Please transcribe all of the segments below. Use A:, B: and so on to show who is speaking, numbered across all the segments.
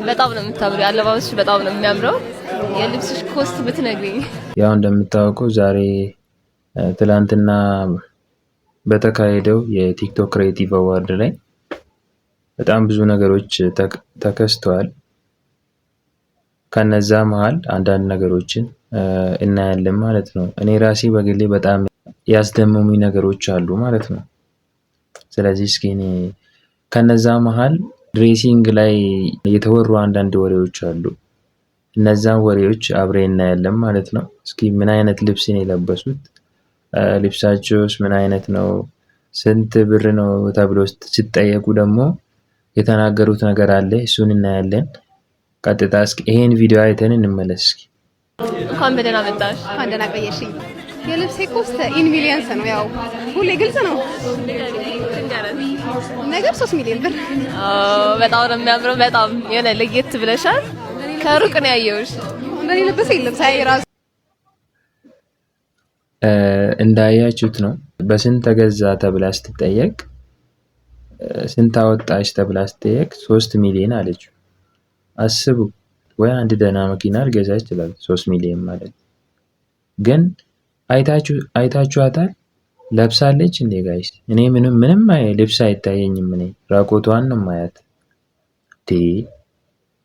A: በጣም ነው የምታምሪው። አለባበስሽ በጣም ነው የሚያምረው። የልብስሽ ኮስት ብትነግሪኝ።
B: ያው እንደምታውቀው ዛሬ ትላንትና በተካሄደው የቲክቶክ ክሬቲቭ አዋርድ ላይ በጣም ብዙ ነገሮች ተከስተዋል። ከነዛ መሃል አንዳንድ ነገሮችን እናያለን ማለት ነው። እኔ ራሴ በግሌ በጣም ያስደመሙኝ ነገሮች አሉ ማለት ነው። ስለዚህ እስኪ እኔ ከነዛ መሃል ድሬሲንግ ላይ የተወሩ አንዳንድ ወሬዎች አሉ። እነዛን ወሬዎች አብረን እናያለን ማለት ነው። እስኪ ምን አይነት ልብስ ነው የለበሱት? ልብሳቸውስ ምን አይነት ነው? ስንት ብር ነው ተብሎ ሲጠየቁ ደግሞ የተናገሩት ነገር አለ። እሱን እናያለን። ቀጥታ እስኪ ይሄን ቪዲዮ አይተን እንመለስ። እስኪ
A: እንኳን በደህና መጣሽ።
C: እንኳን ደህና ቆየሽኝ። የልብሴ ኮስት ኢን ሚሊየንስ ነው። ያው ሁሌ ግልጽ ነው ነገር 3 ሚሊዮን ብር።
A: በጣም ነው የሚያምረው። በጣም የሆነ ለየት ብለሻል። ከሩቅ ነው ያየሁሽ።
C: እንደኔ ልብስ የለም ሳይ ራሱ
B: እንዳያችሁት ነው። በስንት ተገዛ ተብላ ስትጠየቅ ስንት አወጣሽ ተብላ ስትጠየቅ 3 ሚሊዮን አለችው። አስቡ፣ ወይ አንድ ደህና መኪና ልገዛ ይችላል 3 ሚሊዮን ማለት። ግን አይታችኋታል? ለብሳለች እንዴ ጋይስ? እኔ ምንም ልብስ አይታየኝም። እኔ ራቆቷን ነው ማያት።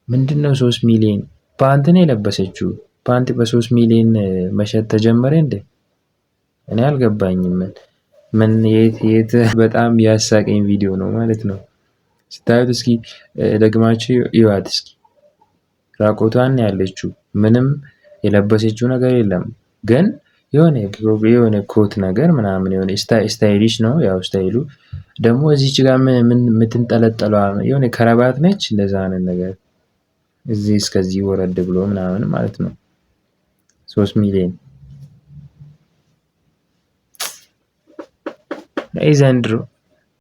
B: ምንድነው 3 ሚሊዮን? ፓንት ነው የለበሰችው። ፓንት በ3 ሚሊዮን መሸጥ ተጀመረ እንዴ? እኔ አልገባኝም። ምን የት በጣም ያሳቀኝ ቪዲዮ ነው ማለት ነው። ስታዩት እስኪ ደግማችሁ ይዋት እስኪ። ራቆቷን ያለችው ምንም የለበሰችው ነገር የለም። ግን የሆነ ኮት ነገር ምናምን የሆነ ስታይሊሽ ነው። ያው ስታይሉ ደግሞ እዚች ጋር ምን የምትንጠለጠለው የሆነ ከረባት ነች። እንደዛ አይነት ነገር እዚህ እስከዚህ ወረድ ብሎ ምናምን ማለት ነው። 3 ሚሊዮን ዘንድሮ